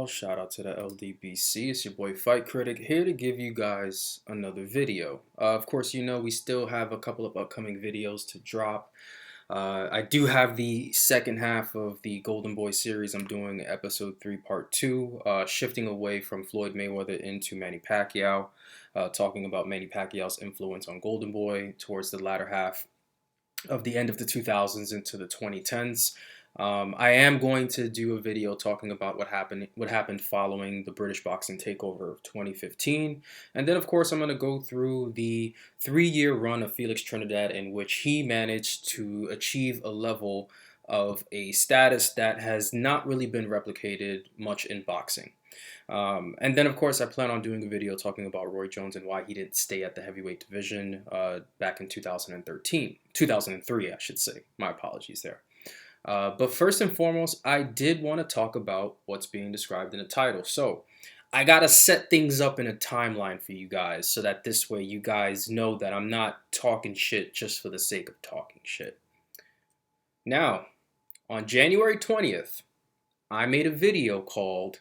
all, shout out to the LDBC. It's your boy Fight Critic here to give you guys another video. Of course, you know we still have a couple of upcoming videos to drop. I do have the second half of the Golden Boy series. I'm doing episode 3 part 2, shifting away from Floyd Mayweather into Manny Pacquiao, talking about Manny Pacquiao's influence on Golden Boy towards the latter half of the end of the 2000s into the 2010s. I am going to do a video talking about what happened following the British boxing takeover of 2015, and then of course I'm going to go through the 3-year run of Felix Trinidad in which he managed to achieve a level of a status that has not really been replicated much in boxing. And then of course I plan on doing a video talking about Roy Jones and why he didn't stay at the heavyweight division back in 2003 I should say. My apologies there. But first and foremost, I did want to talk about what's being described in the title. So I got to set things up in a timeline for you guys so that this way you guys know that I'm not talking shit just for the sake of talking shit. Now, on January 20th, I made a video called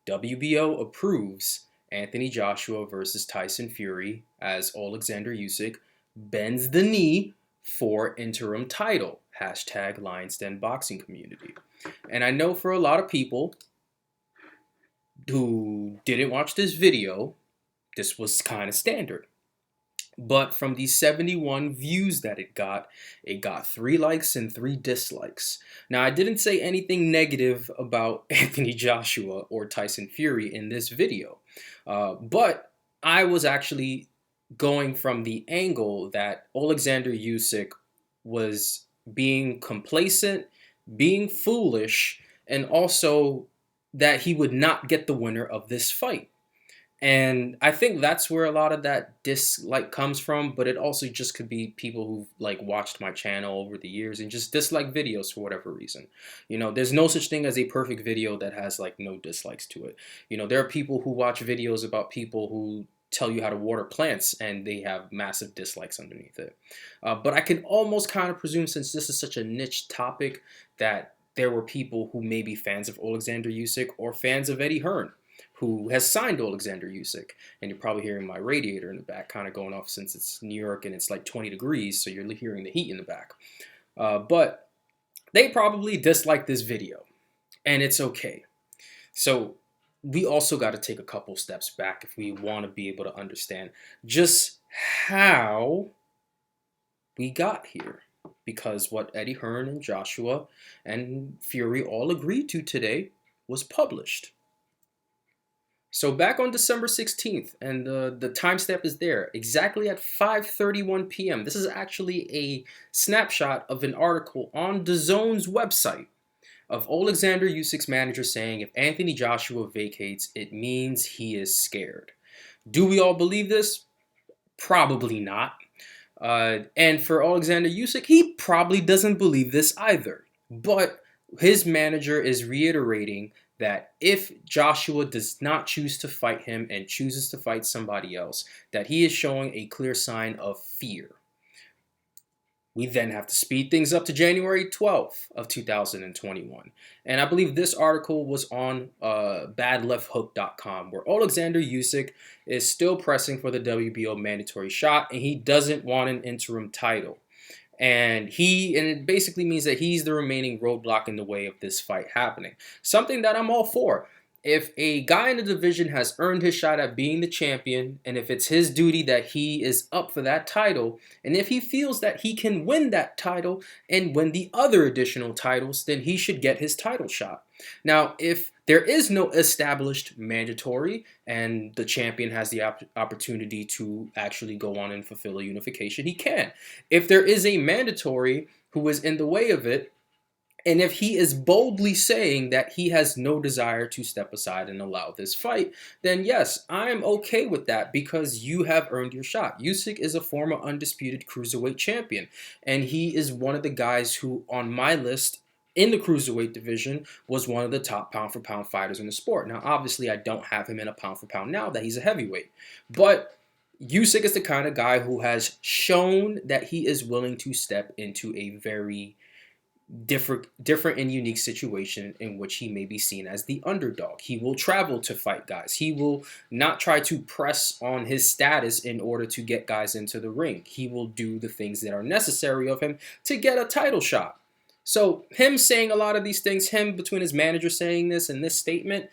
WBO Approves Anthony Joshua versus Tyson Fury as Alexander Usyk bends the knee for interim title. Hashtag Lions Den Boxing Community. And I know for a lot of people who didn't watch this video, this was kind of standard. But from the 71 views that it got 3 likes and 3 dislikes. Now, I didn't say anything negative about Anthony Joshua or Tyson Fury in this video. But I was actually going from the angle that Alexander Usyk was being complacent, being foolish, and also that he would not get the winner of this fight. And I think that's where a lot of that dislike comes from, but it also just could be people who've watched my channel over the years and just dislike videos for whatever reason. You know, there's no such thing as a perfect video that has no dislikes to it. You know, there are people who watch videos about people who tell you how to water plants and they have massive dislikes underneath it. But I can almost kind of presume, since this is such a niche topic, that there were people who may be fans of Alexander Usyk or fans of Eddie Hearn who has signed Alexander Usyk. And you're probably hearing my radiator in the back kind of going off since it's New York and it's like 20 degrees, so you're hearing the heat in the back. But they probably dislike this video, and it's okay. So we also got to take a couple steps back if we want to be able to understand just how we got here. Because what Eddie Hearn and Joshua and Fury all agreed to today was published. So back on December 16th, and the timestamp is there, exactly at 5:31 p.m. This is actually a snapshot of an article on DAZN's website of Alexander Usyk's manager saying if Anthony Joshua vacates, it means he is scared. Do we all believe this? Probably not. And for Alexander Usyk, he probably doesn't believe this either. But his manager is reiterating that if Joshua does not choose to fight him and chooses to fight somebody else, that he is showing a clear sign of fear. We then have to speed things up to January 12th of 2021. And I believe this article was on badlefthook.com, where Alexander Usyk is still pressing for the WBO mandatory shot, and he doesn't want an interim title. And it basically means that he's the remaining roadblock in the way of this fight happening. Something that I'm all for. If a guy in the division has earned his shot at being the champion, and if it's his duty that he is up for that title, and if he feels that he can win that title and win the other additional titles, then he should get his title shot. Now, if there is no established mandatory and the champion has the opportunity to actually go on and fulfill a unification, he can. If there is a mandatory who is in the way of it, and if he is boldly saying that he has no desire to step aside and allow this fight, then yes, I'm okay with that because you have earned your shot. Usyk is a former undisputed cruiserweight champion, and he is one of the guys who, on my list in the cruiserweight division, was one of the top pound-for-pound fighters in the sport. Now, obviously, I don't have him in a pound-for-pound now that he's a heavyweight, but Usyk is the kind of guy who has shown that he is willing to step into a very different and unique situation in which he may be seen as the underdog. He will travel to fight guys. He will not try to press on his status in order to get guys into the ring. He will do the things that are necessary of him to get a title shot. So him saying a lot of these things, him between his manager saying this and this statement,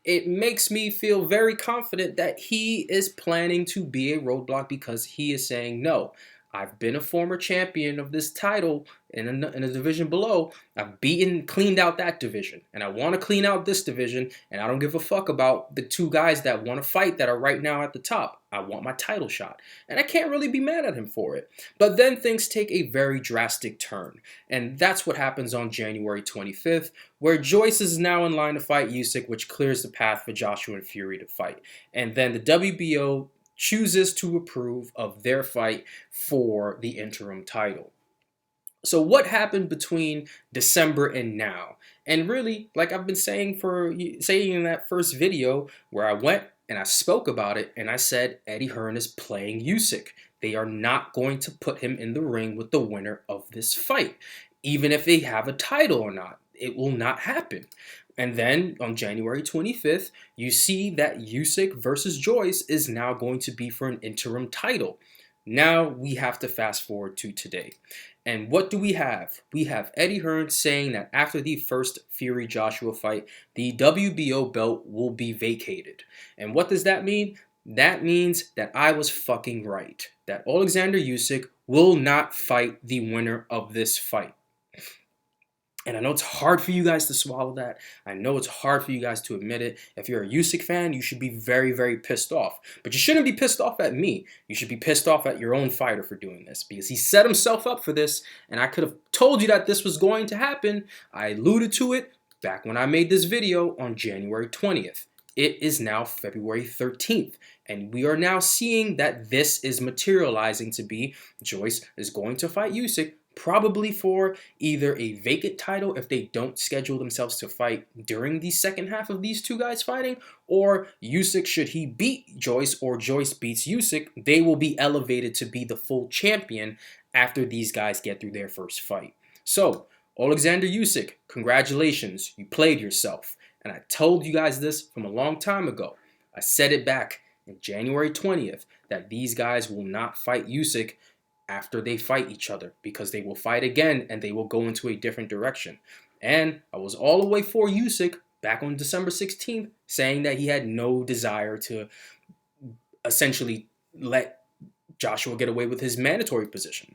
it makes me feel very confident that he is planning to be a roadblock, because he is saying, no, I've been a former champion of this title in a division below. I've cleaned out that division, and I want to clean out this division, and I don't give a fuck about the two guys that want to fight that are right now at the top. I want my title shot, and I can't really be mad at him for it. But then things take a very drastic turn, and that's what happens on January 25th, where Joyce is now in line to fight Usyk, which clears the path for Joshua and Fury to fight. And then the WBO chooses to approve of their fight for the interim title. So what happened between December and now? And really, like I've been saying in that first video where I went and I spoke about it, and I said Eddie Hearn is playing Usyk. They are not going to put him in the ring with the winner of this fight, even if they have a title or not. It will not happen. And then on January 25th, you see that Usyk versus Joyce is now going to be for an interim title. Now we have to fast forward to today. And what do we have? We have Eddie Hearn saying that after the first Fury-Joshua fight, the WBO belt will be vacated. And what does that mean? That means that I was fucking right. That Alexander Usyk will not fight the winner of this fight. And I know it's hard for you guys to swallow that. I know it's hard for you guys to admit it. If you're a Usyk fan, you should be very, very pissed off. But you shouldn't be pissed off at me. You should be pissed off at your own fighter for doing this, because he set himself up for this, and I could have told you that this was going to happen. I alluded to it back when I made this video on January 20th. It is now February 13th, and we are now seeing that this is materializing to be Joyce is going to fight Usyk, probably for either a vacant title if they don't schedule themselves to fight during the second half of these two guys fighting, or Usyk, should he beat Joyce or Joyce beats Usyk, they will be elevated to be the full champion after these guys get through their first fight. So, Alexander Usyk, congratulations, you played yourself. And I told you guys this from a long time ago. I said it back in January 20th that these guys will not fight Usyk after they fight each other, because they will fight again and they will go into a different direction. And I was all the way for Usyk back on December 16th, saying that he had no desire to essentially let Joshua get away with his mandatory position.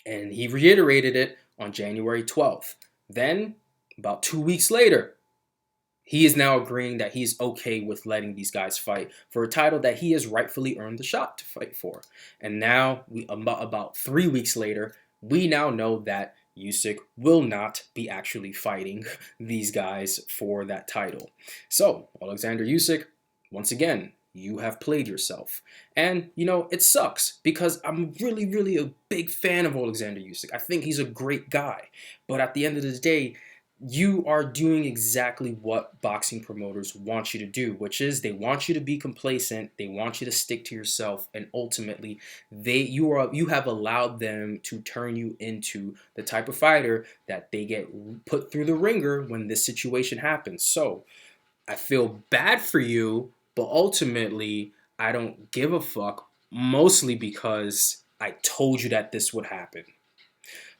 And he reiterated it on January 12th. Then, about 2 weeks later, he is now agreeing that he's okay with letting these guys fight for a title that he has rightfully earned the shot to fight for. And now, about 3 weeks later, we now know that Usyk will not be actually fighting these guys for that title. So, Alexander Usyk, once again, you have played yourself. And, you know, it sucks, because I'm really, really a big fan of Alexander Usyk. I think he's a great guy. But at the end of the day, you are doing exactly what boxing promoters want you to do, which is they want you to be complacent, they want you to stick to yourself, and ultimately you have allowed them to turn you into the type of fighter that they get put through the ringer when this situation happens. So I feel bad for you, but ultimately I don't give a fuck, mostly because I told you that this would happen.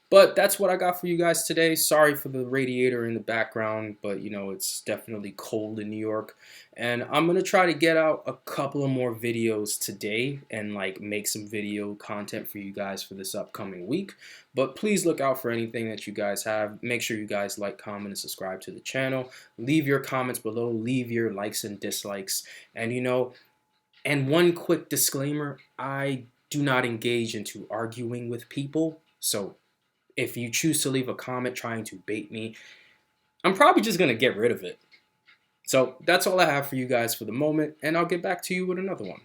But that's what I got for you guys today. Sorry for the radiator in the background, but you know, it's definitely cold in New York. And I'm going to try to get out a couple of more videos today and like make some video content for you guys for this upcoming week. But please look out for anything that you guys have. Make sure you guys like, comment, and subscribe to the channel. Leave your comments below. Leave your likes and dislikes. And you know, and one quick disclaimer, I do not engage into arguing with people. So if you choose to leave a comment trying to bait me, I'm probably just going to get rid of it. So that's all I have for you guys for the moment, and I'll get back to you with another one.